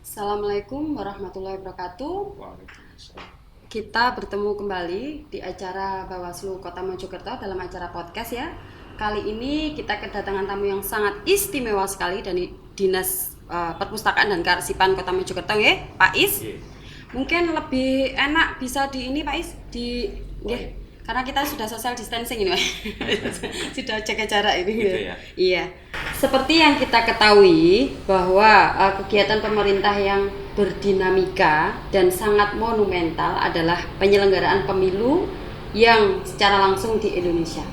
Assalamualaikum warahmatullahi wabarakatuh. Waalaikumsalam. Kita bertemu kembali di acara Bawaslu Kota Mojokerto dalam acara podcast ya. Kali ini kita kedatangan tamu yang sangat istimewa sekali dari Dinas Perpustakaan dan Kearsipan Kota Mojokerto ya, Pak Is. Iya. Mungkin lebih enak bisa di ini Pak Is di karena kita sudah social distancing ini Pak. Sudah jaga jarak ini Gitu ya. Iya. Seperti yang kita ketahui bahwa kegiatan pemerintah yang berdinamika dan sangat monumental adalah penyelenggaraan pemilu yang secara langsung di Indonesia.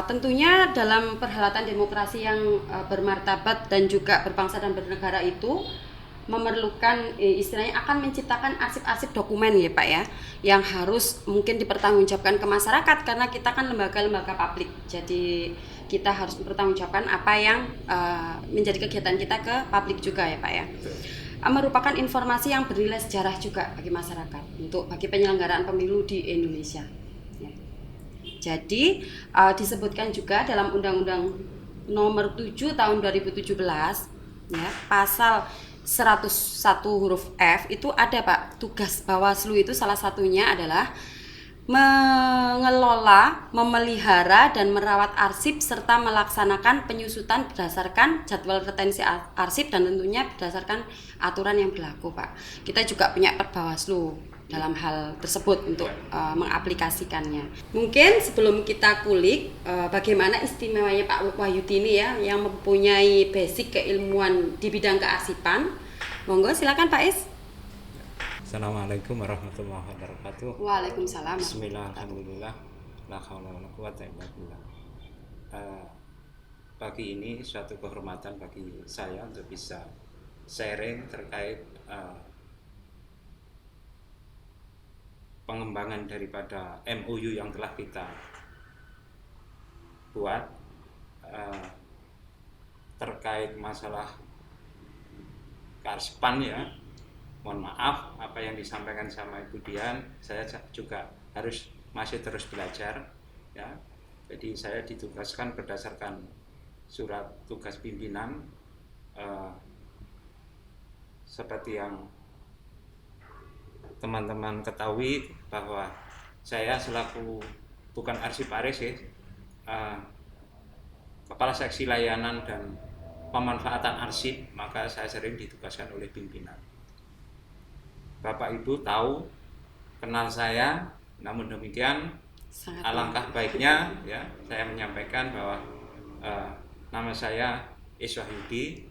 Tentunya dalam perhelatan demokrasi yang bermartabat dan juga berbangsa dan bernegara itu memerlukan istilahnya akan menciptakan arsip-arsip dokumen ya Pak ya, yang harus mungkin dipertanggungjawabkan ke masyarakat karena kita kan lembaga-lembaga publik, jadi kita harus mempertanggungjawabkan apa yang menjadi kegiatan kita ke publik juga ya Pak ya. Merupakan informasi yang bernilai sejarah juga bagi masyarakat untuk bagi penyelenggaraan pemilu di Indonesia ya. Jadi disebutkan juga dalam Undang-Undang Nomor 7 Tahun 2017 ya, pasal 101 huruf F itu ada Pak, tugas Bawaslu itu salah satunya adalah mengelola, memelihara dan merawat arsip serta melaksanakan penyusutan berdasarkan jadwal retensi arsip dan tentunya berdasarkan aturan yang berlaku Pak. Kita juga punya Perbawaslu dalam hal tersebut untuk mengaplikasikannya. Mungkin sebelum kita kulik bagaimana istimewanya Pak Wahyudi ini ya, yang mempunyai basic keilmuan di bidang kearsipan. Monggo silakan Pak Is. Assalamualaikum warahmatullahi wabarakatuh. Waalaikumsalam. Bismillah, alhamdulillah, la haula wala quwata illa billah. Pagi ini suatu kehormatan bagi saya untuk bisa sharing terkait pengembangan daripada MOU yang telah kita buat terkait masalah kearsipan ya. Mohon maaf apa yang disampaikan sama Ibu Dian, saya juga harus masih terus belajar ya. Jadi saya ditugaskan berdasarkan surat tugas pimpinan seperti yang teman-teman ketahui bahwa saya selaku bukan arsiparis ya, kepala seksi layanan dan pemanfaatan arsip, maka saya sering ditugaskan oleh pimpinan. Bapak Ibu tahu, kenal saya, namun demikian alangkah baiknya ya saya menyampaikan bahwa nama saya Is Wahyudi.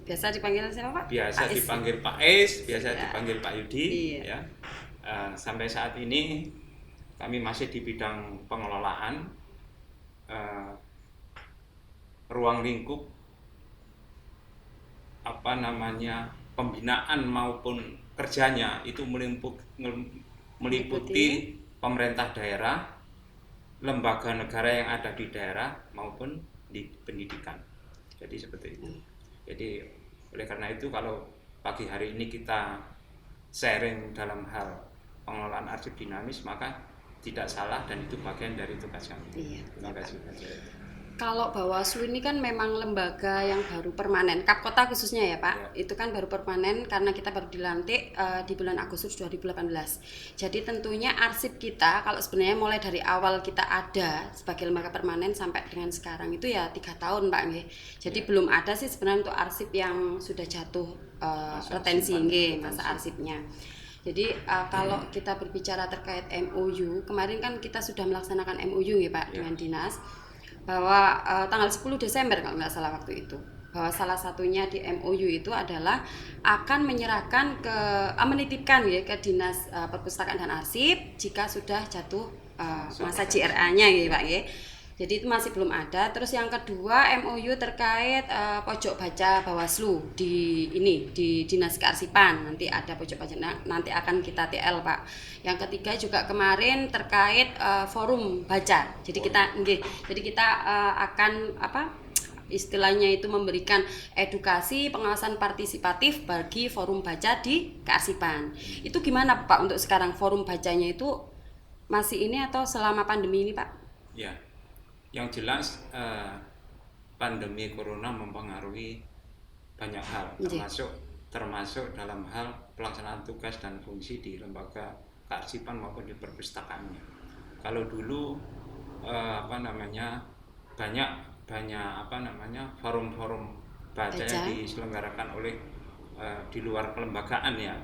Biasa dipanggil siapa Pak? Biasa Pak dipanggil Pak Is, biasa Ya. dipanggil Pak Yudi Iya. ya. Sampai saat ini kami masih di bidang pengelolaan ruang lingkup pembinaan maupun kerjanya itu meliputi pemerintah daerah, lembaga negara yang ada di daerah maupun di pendidikan. Jadi seperti itu. Jadi oleh karena itu kalau pagi hari ini kita sharing dalam hal pengelolaan arsip dinamis, maka tidak salah dan itu bagian dari tugas kami. Iya. Terima kasih. Kalau Bawaslu ini kan memang lembaga yang baru permanen, Kap Kota khususnya ya Pak, Ya. itu kan baru permanen karena kita baru dilantik di bulan Agustus 2018. Jadi tentunya arsip kita, kalau sebenarnya mulai dari awal kita ada sebagai lembaga permanen sampai dengan sekarang itu ya 3 tahun Pak nggih. Jadi belum ada sih sebenarnya untuk arsip yang sudah jatuh retensi nggih, masa arsipnya. Jadi kalau kita berbicara terkait MOU, kemarin kan kita sudah melaksanakan MOU ya Pak dengan dinas, bahwa tanggal 10 Desember kalau nggak salah waktu itu, bahwa salah satunya di MOU itu adalah akan menyerahkan menitipkan ya ke Dinas Perpustakaan dan Arsip jika sudah jatuh masa JRA-nya ya Pak ya. Jadi itu masih belum ada. Terus yang kedua MOU terkait pojok baca Bawaslu di Dinas Kearsipan, nanti ada pojok baca, nanti akan kita TL Pak. Yang ketiga juga kemarin terkait forum baca. Jadi kita akan istilahnya itu memberikan edukasi pengawasan partisipatif bagi forum baca di kearsipan. Itu gimana Pak untuk sekarang forum bacanya itu masih ini atau selama pandemi ini Pak? Ya. Yang jelas pandemi corona mempengaruhi banyak hal, termasuk termasuk dalam hal pelaksanaan tugas dan fungsi di lembaga kearsipan maupun di perpustakaannya. Kalau dulu banyak forum-forum baca yang diselenggarakan oleh di luar kelembagaan ya.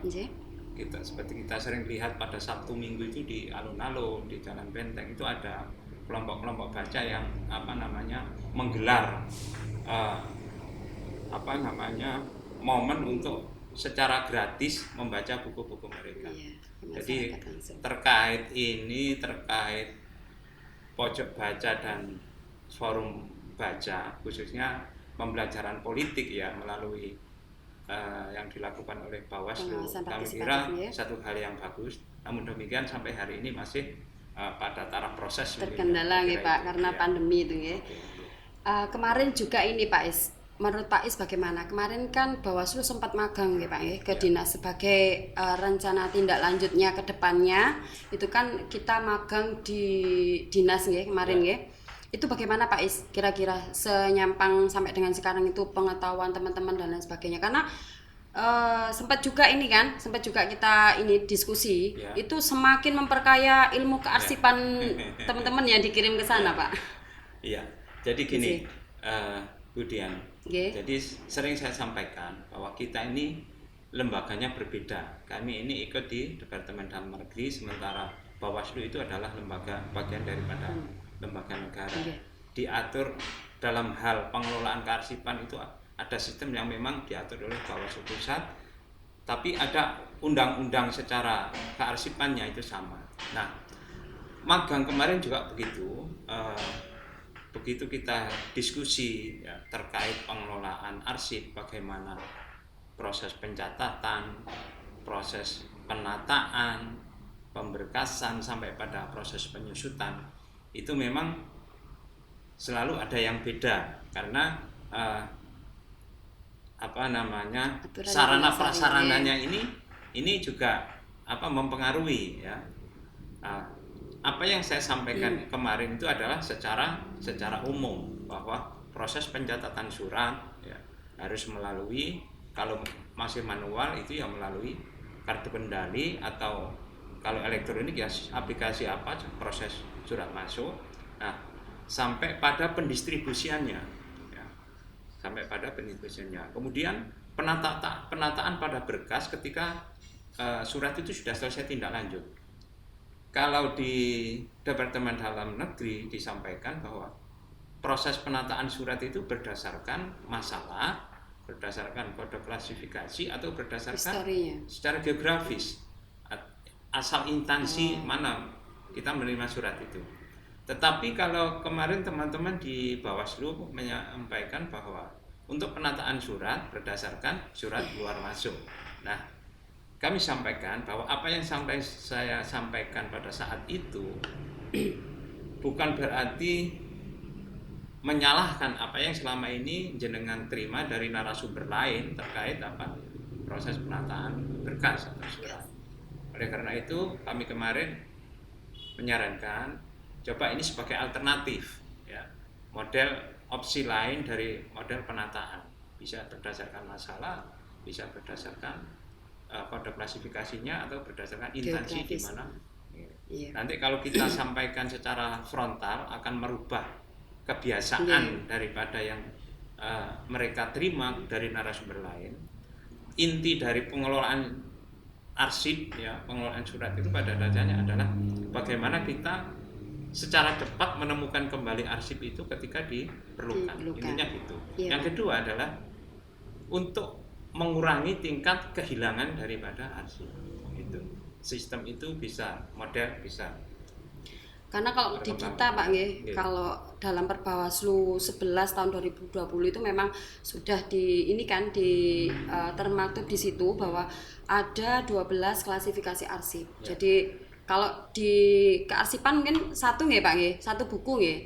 Kita sering lihat pada Sabtu Minggu itu di alun-alun, di Jalan Benteng itu ada kelompok-kelompok baca yang menggelar momen untuk secara gratis membaca buku-buku mereka. Jadi terkait pojok baca dan forum baca, khususnya pembelajaran politik ya melalui yang dilakukan oleh Bawaslu, kami kira satu hal yang bagus. Namun demikian sampai hari ini masih pada taraf proses terkendala ya Pak karena pandemi itu ya. Kemarin juga ini Pak Is, menurut Pak Is bagaimana? Kemarin kan Bawaslu sempat magang ya Pak ya ke dinas sebagai rencana tindak lanjutnya ke depannya. Itu kan kita magang di dinas ya kemarin ya. Itu bagaimana Pak Is? Kira-kira senyampang sampai dengan sekarang itu pengetahuan teman-teman dan lain sebagainya. Karena sempat juga kita ini diskusi itu semakin memperkaya ilmu kearsipan teman-teman yang dikirim ke sana Pak. Iya. Jadi gini, Bu Dian. Jadi sering saya sampaikan bahwa kita ini lembaganya berbeda. Kami ini ikut di Departemen Dalam Negeri, sementara Bawaslu itu adalah lembaga bagian daripada lembaga negara. Diatur dalam hal pengelolaan kearsipan itu ada sistem yang memang diatur oleh Bawaslu Pusat, tapi ada undang-undang secara kearsipannya itu sama. Nah, magang kemarin juga begitu. Begitu kita diskusi ya, terkait pengelolaan arsip, bagaimana proses pencatatan, proses penataan, pemberkasan sampai pada proses penyusutan, itu memang selalu ada yang beda karena sarana prasarananya ini juga mempengaruhi ya. Apa yang saya sampaikan kemarin itu adalah secara umum bahwa proses pencatatan surat ya, harus melalui, kalau masih manual itu ya melalui kartu kendali, atau kalau elektronik ya aplikasi apa proses surat masuk. Nah, sampai pada pendistribusiannya ya, kemudian penataan pada berkas ketika surat itu sudah selesai tindak lanjut. Kalau di Departemen Dalam Negeri disampaikan bahwa proses penataan surat itu berdasarkan masalah, berdasarkan kode klasifikasi, atau berdasarkan secara geografis, asal instansi mana kita menerima surat itu. Tetapi kalau kemarin teman-teman di Bawaslu menyampaikan bahwa untuk penataan surat berdasarkan surat keluar masuk. Nah, kami sampaikan bahwa apa yang saya sampaikan pada saat itu bukan berarti menyalahkan apa yang selama ini jenengan terima dari narasumber lain terkait proses penataan berkas atau surat. Oleh karena itu kami kemarin menyarankan coba ini sebagai alternatif ya, model opsi lain dari model penataan, bisa berdasarkan masalah, bisa berdasarkan kode klasifikasinya, atau berdasarkan instansi di mana. Nanti kalau kita sampaikan secara frontal akan merubah kebiasaan daripada yang mereka terima dari narasumber lain. Inti dari pengelolaan arsip ya, pengelolaan surat itu pada dasarnya adalah bagaimana kita secara cepat menemukan kembali arsip itu ketika diperlukan. Intinya gitu. Yang kedua adalah untuk mengurangi tingkat kehilangan daripada arsip. Itu sistem itu model bisa. Karena kalau di kita Pak nggih, kalau dalam Perbawaslu 11 tahun 2020 itu memang sudah termaktub di situ bahwa ada 12 klasifikasi arsip. Jadi kalau di kearsipan mungkin satu nggih Pak nggih, satu buku nggih.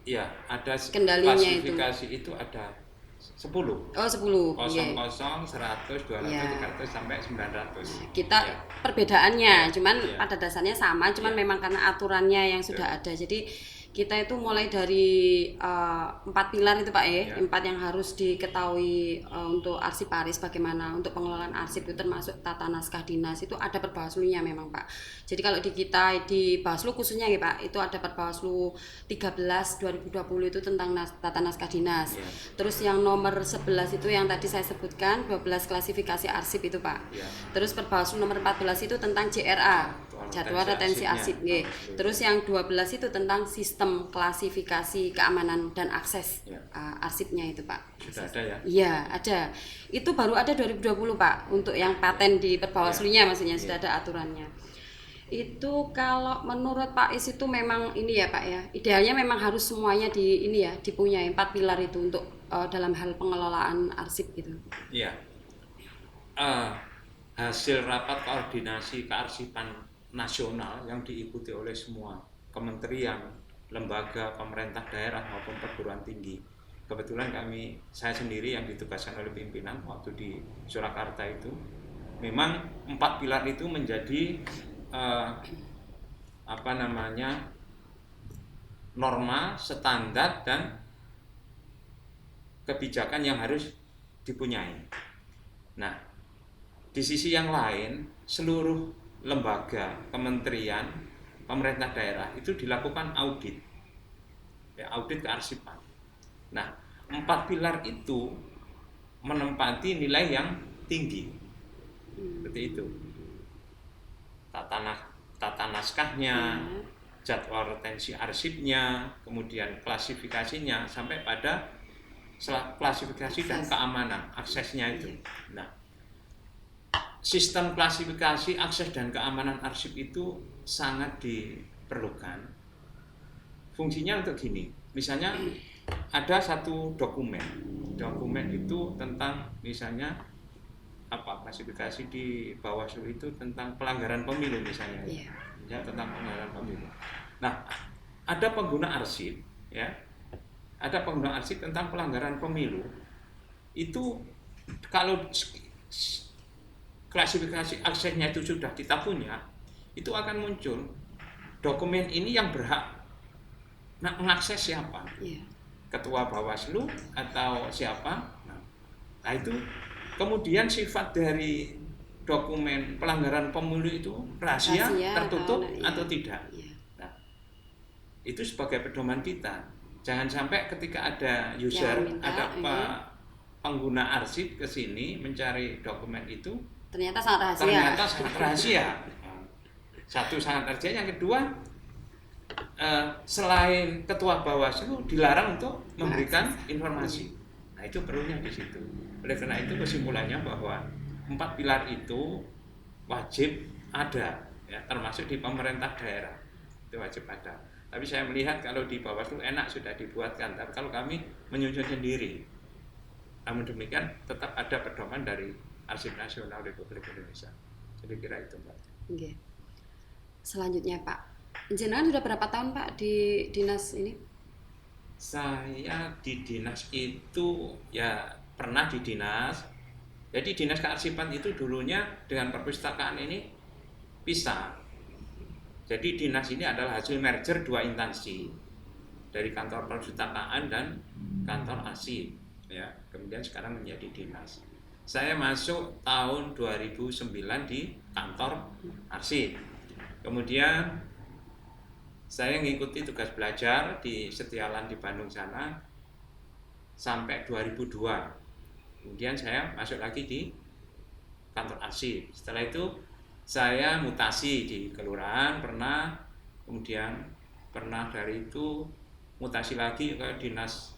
Iya, ada klasifikasi itu ada 10. Oh, 10. 00, 100, 200, 300 sampai 900. Kita perbedaannya cuman pada dasarnya sama, cuman memang karena aturannya yang sudah ada. Jadi kita itu mulai dari 4 pilar itu Pak Ya. 4 yang harus diketahui untuk arsiparis bagaimana untuk pengelolaan arsip itu termasuk tata naskah dinas itu ada perbawaslunya memang Pak. Jadi kalau di kita di Bawaslu khususnya ya Pak itu ada Perbawaslu 13 2020 itu tentang tata naskah dinas. Ya. Terus yang nomor 11 itu yang tadi saya sebutkan 12 klasifikasi arsip itu Pak. Ya. Terus Perbawaslu nomor 14 itu tentang JRA, jadwal retensi arsip. Nggih. Terus yang 12 itu tentang sistem klasifikasi keamanan dan akses Ya. arsipnya itu Pak. Sudah ada ya? Iya, ada. Itu baru ada 2020 Pak untuk yang paten di Perbawaslunya maksudnya sudah ada aturannya. Itu kalau menurut Pak Is itu memang ini ya Pak ya. Idealnya memang harus semuanya dipunyai 4 pilar itu untuk dalam hal pengelolaan arsip gitu. Iya. Hasil rapat koordinasi kearsipan nasional yang diikuti oleh semua kementerian, lembaga, pemerintah daerah maupun perguruan tinggi. Kebetulan saya sendiri yang ditugaskan oleh pimpinan waktu di Surakarta itu, memang 4 pilar itu menjadi norma, standar dan kebijakan yang harus dipunyai. Nah, di sisi yang lain, seluruh lembaga, kementerian, pemerintah daerah itu dilakukan audit, ya, audit kearsipan. Nah, 4 pilar itu menempati nilai yang tinggi, seperti itu. Tata naskahnya, jadwal retensi arsipnya, kemudian klasifikasinya, sampai pada klasifikasi dan keamanan aksesnya itu. Nah, sistem klasifikasi, akses dan keamanan arsip itu sangat diperlukan. Fungsinya untuk gini, misalnya ada satu dokumen itu tentang misalnya klasifikasi di Bawaslu itu tentang pelanggaran pemilu misalnya, ya tentang pelanggaran pemilu. Nah, ada pengguna arsip, ya, ada pengguna arsip tentang pelanggaran pemilu. Itu kalau klasifikasi aksesnya itu sudah kita punya, itu akan muncul dokumen ini yang berhak mengakses siapa, ketua Bawaslu atau siapa. Nah itu kemudian sifat dari dokumen pelanggaran pemilu itu rahasia, tertutup atau tidak. Nah, itu sebagai pedoman kita. Jangan sampai ketika ada user, ada pengguna arsip ke sini mencari dokumen itu, ternyata sangat rahasia. Satu sangat rahasia, yang kedua selain ketua Bawaslu dilarang untuk memberikan informasi. Nah itu perlunya di situ. Oleh karena itu kesimpulannya bahwa 4 pilar itu wajib ada, ya, termasuk di pemerintah daerah itu wajib ada. Tapi saya melihat kalau di Bawaslu enak sudah dibuatkan, tapi kalau kami menyusun sendiri. Namun demikian tetap ada pedoman dari Arsip Nasional Republik Indonesia. Jadi kira itu Mbak. Oke. Selanjutnya Pak, jenengan sudah berapa tahun Pak di dinas ini? Saya di dinas itu ya pernah di dinas. Jadi dinas kearsipan itu dulunya dengan perpustakaan ini pisah. Jadi dinas ini adalah hasil merger 2 instansi dari kantor perpustakaan dan kantor arsip, ya. Kemudian sekarang menjadi dinas. Saya masuk tahun 2009 di kantor arsip. Kemudian saya mengikuti tugas belajar di Setialan di Bandung sana sampai 2002. Kemudian saya masuk lagi di kantor arsip. Setelah itu saya mutasi di kelurahan pernah, kemudian pernah dari itu mutasi lagi ke dinas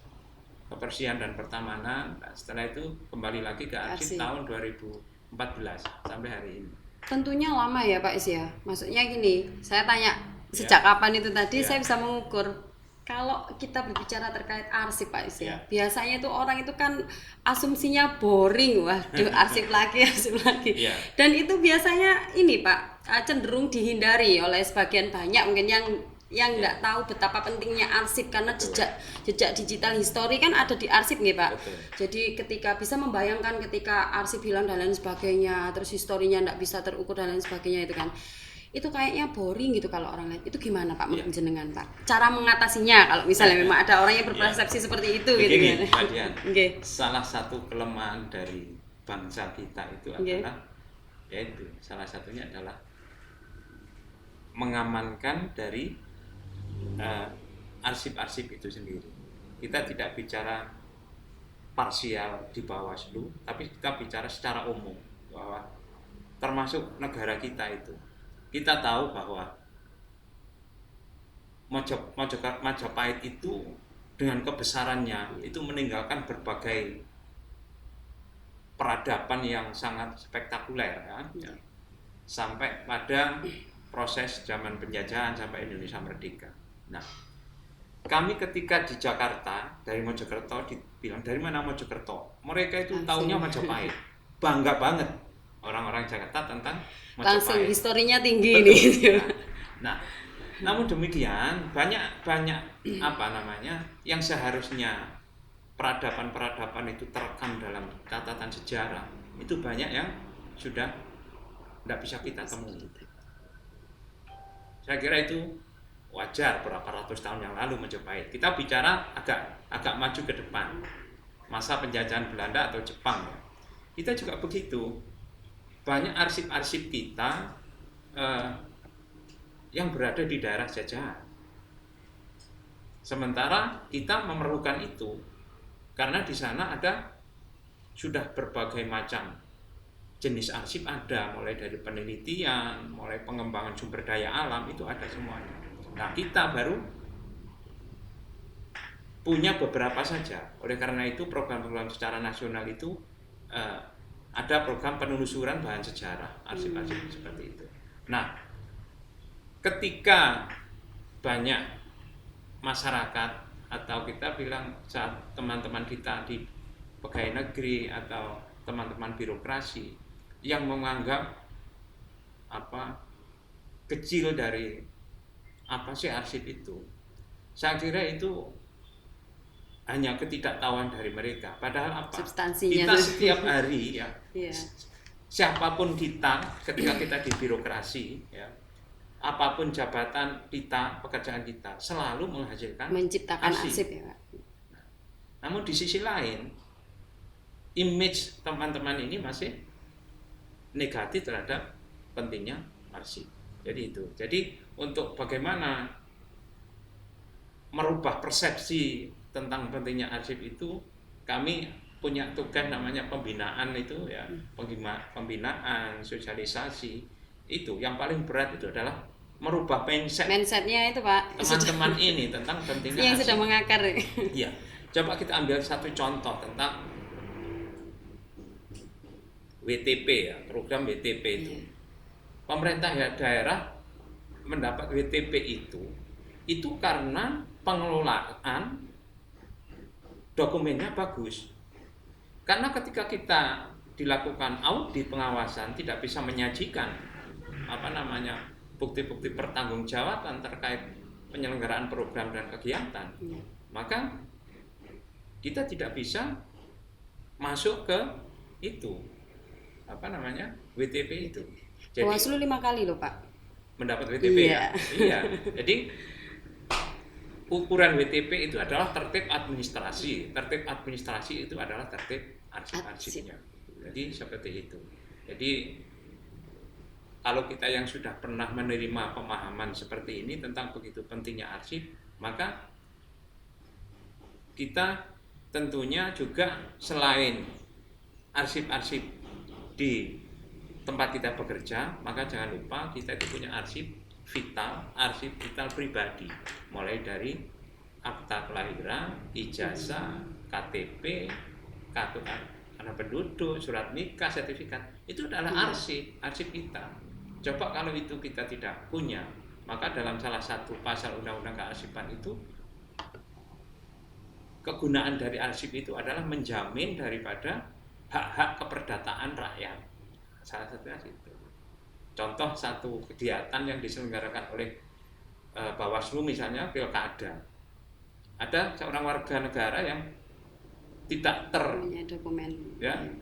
kebersihan dan pertamanan. Nah, setelah itu kembali lagi ke arsip tahun 2014 sampai hari ini. Tentunya lama ya Pak Is ya. Maksudnya gini, saya tanya sejak kapan itu tadi, saya bisa mengukur. Kalau kita berbicara terkait arsip Pak Is ya, biasanya itu orang itu kan asumsinya boring, waduh arsip lagi. Dan itu biasanya ini Pak, cenderung dihindari oleh sebagian banyak mungkin yang nggak tahu betapa pentingnya arsip, karena jejak digital history kan ada di arsip nggih Pak. Betul. Jadi ketika bisa membayangkan ketika arsip hilang dan lain sebagainya, terus historinya nggak bisa terukur dan lain sebagainya itu kan. itu kayaknya boring gitu kalau orang lihat. Itu gimana Pak menurut Iya. jenengan Pak? Cara mengatasinya kalau misalnya memang ada orang yang berpersepsi seperti itu gitu Begini, kan. Mbak Dian, Nggih. salah satu kelemahan dari bangsa kita itu Nggih. adalah, yaitu salah satunya adalah mengamankan dari arsip-arsip itu sendiri. Kita tidak bicara parsial di Bawaslu, tapi kita bicara secara umum bahwa termasuk negara kita itu. Kita tahu bahwa Majapahit itu dengan kebesarannya itu meninggalkan berbagai peradaban yang sangat spektakuler ya. Sampai pada proses zaman penjajahan sampai Indonesia merdeka. Nah, kami ketika di Jakarta dari Mojokerto dibilang dari mana Mojokerto, mereka itu taunya Majapahit, bangga banget orang-orang Jakarta tentang Majapahit. Langsung historinya tinggi Betul. ini. Nah, namun demikian banyak apa namanya yang seharusnya peradaban-peradaban itu terekam dalam catatan sejarah itu banyak yang sudah tidak bisa kita temui. Saya kira itu wajar berapa ratus tahun yang lalu Majapahit. Kita bicara agak maju ke depan, masa penjajahan Belanda atau Jepang. Kita juga begitu. Banyak arsip-arsip kita yang berada di daerah jajahan. Sementara kita memerlukan itu karena di sana ada sudah berbagai macam jenis arsip ada, mulai dari penelitian, mulai pengembangan sumber daya alam itu ada semuanya. Nah, kita baru punya beberapa saja. Oleh karena itu program-program secara nasional itu ada program penelusuran bahan sejarah arsip-arsip seperti itu. Nah, ketika banyak masyarakat atau kita bilang saat teman-teman kita di pegawai negeri atau teman-teman birokrasi yang menganggap kecil dari apa sih arsip itu, saya kira itu hanya ketidaktahuan dari mereka. Padahal apa? Substansinya Kita setiap hari ya, Iya. siapapun kita ketika kita di birokrasi ya, apapun jabatan kita, pekerjaan kita selalu menghasilkan Menciptakan arsip ya Pak. Namun di sisi lain, image teman-teman ini masih negatif terhadap pentingnya arsip. Jadi itu. Jadi untuk bagaimana merubah persepsi tentang pentingnya arsip itu, kami punya tugas namanya pembinaan itu ya, pembinaan, sosialisasi. Itu yang paling berat itu adalah merubah mindsetnya itu Pak. teman-teman ini tentang pentingnya yang arsip. sudah mengakar. Iya. Coba kita ambil satu contoh tentang WTP ya, program WTP itu. Pemerintah daerah mendapat WTP itu karena pengelolaan dokumennya bagus. Karena ketika kita dilakukan audit pengawasan tidak bisa menyajikan bukti-bukti pertanggungjawaban terkait penyelenggaraan program dan kegiatan, maka kita tidak bisa masuk ke itu WTP itu. Jadi Bawaslu 5 kali loh Pak. mendapat WTP Iya. ya. Iya. Jadi ukuran WTP itu adalah tertib administrasi. Tertib administrasi itu adalah tertib arsip-arsipnya. Jadi seperti itu. Jadi kalau kita yang sudah pernah menerima pemahaman seperti ini tentang begitu pentingnya arsip, maka kita tentunya juga selain arsip-arsip di tempat kita bekerja, maka jangan lupa kita itu punya arsip vital pribadi, mulai dari akta kelahiran, ijazah, KTP, kartu tanda penduduk, surat nikah, sertifikat. Itu adalah arsip kita. Coba kalau itu kita tidak punya, maka dalam salah satu pasal undang-undang kearsipan itu, kegunaan dari arsip itu adalah menjamin daripada hak-hak keperdataan rakyat. Salah satunya itu. Contoh satu kegiatan yang diselenggarakan oleh Bawaslu misalnya pilkada. Ada seorang warga negara yang tidak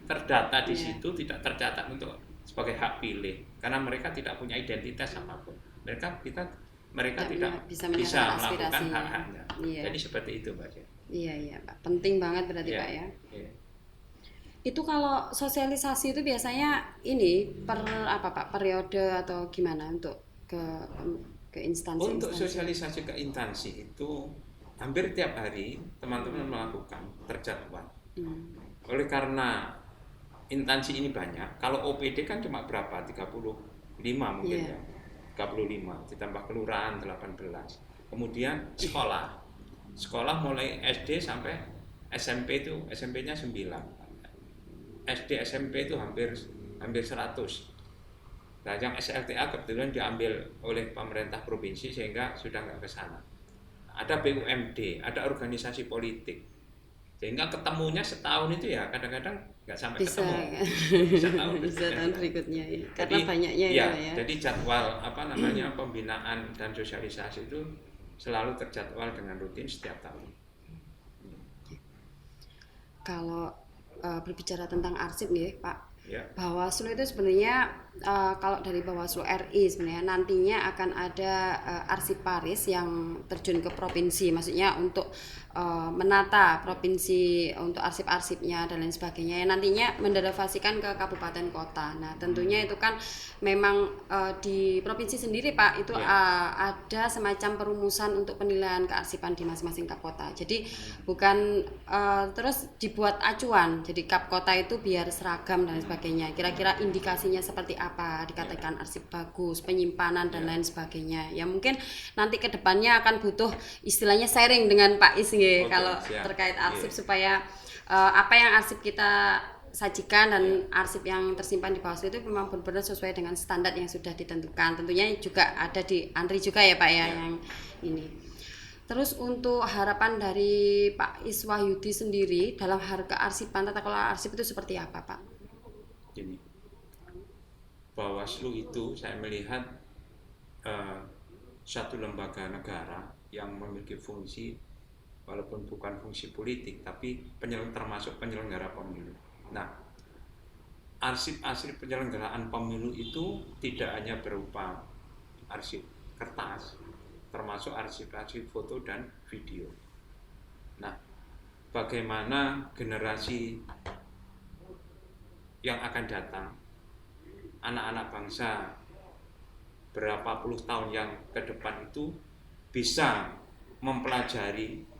terdata di situ, tidak tercatat untuk sebagai hak pilih, karena mereka tidak punya identitas apapun. Mereka tidak bisa bisa menyatakan melakukan aspirasinya. hak-haknya. Iya. Jadi seperti itu, Mbak. Iya Pak, penting banget berarti Iya, Pak ya. iya. Itu kalau sosialisasi itu biasanya ini per apa Pak, periode atau gimana untuk ke instansi? Untuk sosialisasi ke instansi itu hampir tiap hari teman-teman melakukan terjadwal. Oleh karena instansi ini banyak, kalau OPD kan cuma berapa? 35 mungkin ya. 35 ditambah kelurahan 18. Kemudian sekolah mulai SD sampai SMP itu, SMP-nya 9. SD SMP itu hampir 100. Nah, yang SLTA kebetulan diambil oleh pemerintah provinsi sehingga sudah nggak ke sana. Ada BUMD, ada organisasi politik. Sehingga ketemunya setahun itu ya kadang-kadang nggak sampai ketemu. Bisa tahun berikutnya ya. Karena banyaknya ya. Ya. Jadi jadwal pembinaan dan sosialisasi itu selalu terjadwal dengan rutin setiap tahun. Kalau berbicara tentang arsip nih Pak, Ya. Bawaslu itu sebenarnya kalau dari Bawaslu RI sebenarnya nantinya akan ada arsiparis yang terjun ke provinsi, maksudnya untuk menata provinsi untuk arsip-arsipnya dan lain sebagainya yang nantinya mendelegasikan ke kabupaten kota. Nah tentunya itu kan memang di provinsi sendiri Pak itu ada semacam perumusan untuk penilaian kearsipan di masing-masing kap kota. Jadi bukan terus dibuat acuan, jadi kap kota itu biar seragam dan sebagainya. Kira-kira indikasinya seperti apa, dikatakan arsip bagus, penyimpanan dan lain sebagainya. Ya mungkin nanti ke depannya akan butuh istilahnya sharing dengan Pak Is kalau terkait arsip supaya apa yang arsip kita sajikan dan arsip yang tersimpan di Bawaslu itu memang benar-benar sesuai dengan standar yang sudah ditentukan. Tentunya juga ada di ANRI juga ya Pak ya yang ini. Terus untuk harapan dari Pak Iswahyudi sendiri dalam hal kearsipan, tata kelola arsip itu seperti apa Pak? Gini, Bawaslu itu saya melihat satu lembaga negara yang memiliki fungsi walaupun bukan fungsi politik tapi termasuk penyelenggara pemilu. Nah, arsip-arsip penyelenggaraan pemilu itu tidak hanya berupa arsip kertas, termasuk arsip-arsip foto dan video. Nah, bagaimana generasi yang akan datang, anak-anak bangsa berapa puluh tahun yang ke depan itu bisa mempelajari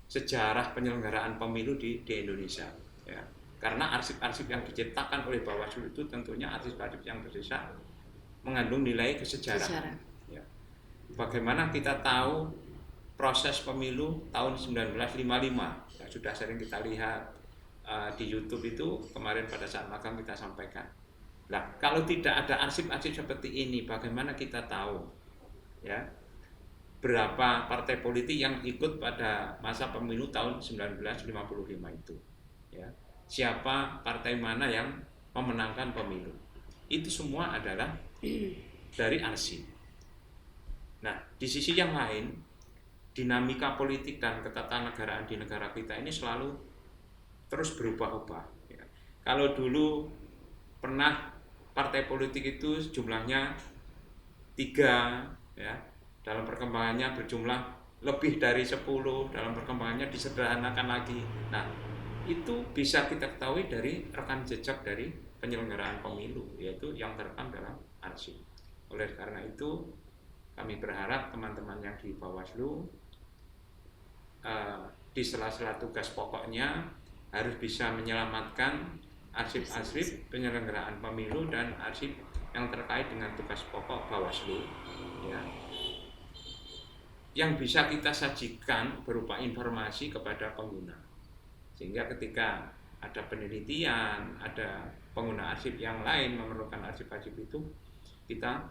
sejarah penyelenggaraan pemilu di Indonesia ya. Karena arsip-arsip yang diciptakan oleh Bawaslu itu tentunya arsip-arsip yang bersisa mengandung nilai kesejarahan ya. Bagaimana kita tahu proses pemilu tahun 1955 ya, sudah sering kita lihat di YouTube itu kemarin pada saat magang kita sampaikan. Nah, kalau tidak ada arsip-arsip seperti ini, bagaimana kita tahu ya berapa partai politik yang ikut pada masa pemilu tahun 1955 itu ya. Siapa partai mana yang memenangkan pemilu. Itu semua adalah dari arsip. Nah, di sisi yang lain, dinamika politik dan ketatanegaraan di negara kita ini selalu terus berubah-ubah ya. Kalau dulu pernah partai politik itu jumlahnya 3 ya, dalam perkembangannya berjumlah lebih dari 10, dalam perkembangannya disederhanakan lagi. Nah, itu bisa kita ketahui dari rekam jejak dari penyelenggaraan pemilu, yaitu yang terekam dalam arsip. Oleh karena itu, kami berharap teman-teman yang di Bawaslu di sela-sela tugas pokoknya harus bisa menyelamatkan arsip-arsip penyelenggaraan pemilu dan arsip yang terkait dengan tugas pokok Bawaslu ya, yang bisa kita sajikan berupa informasi kepada pengguna, sehingga ketika ada penelitian, ada pengguna arsip yang lain memerlukan arsip-arsip itu, kita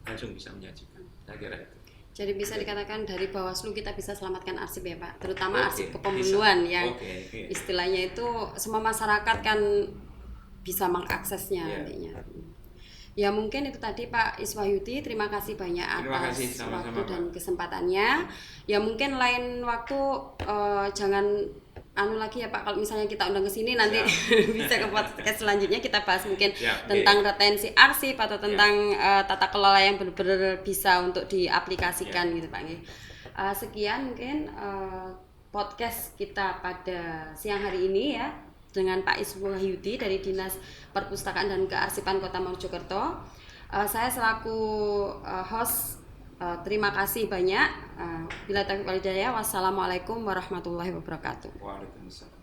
langsung bisa menyajikan. Saya kira itu. Jadi bisa dikatakan dari Bawaslu kita bisa selamatkan arsip ya Pak, terutama arsip kepemiluan yang istilahnya itu semua masyarakat kan bisa mengaksesnya nantinya. Ya mungkin itu tadi Pak Iswahyudi, terima kasih banyak atas waktu dan kesempatannya. Ya mungkin lain waktu jangan anu lagi ya Pak, kalau misalnya kita undang ke sini nanti bisa ke podcast selanjutnya kita bahas mungkin Siap, tentang retensi arsip atau tentang tata kelola yang benar-benar bisa untuk diaplikasikan gitu Pak. Sekian mungkin podcast kita pada siang hari ini ya dengan Pak Isbu Wahyudi dari Dinas Perpustakaan dan Kearsipan Kota Mojokerto. Saya selaku host terima kasih banyak. Bila taufiq wal hidayah. Wassalamualaikum warahmatullahi wabarakatuh. Waalaikumsalam.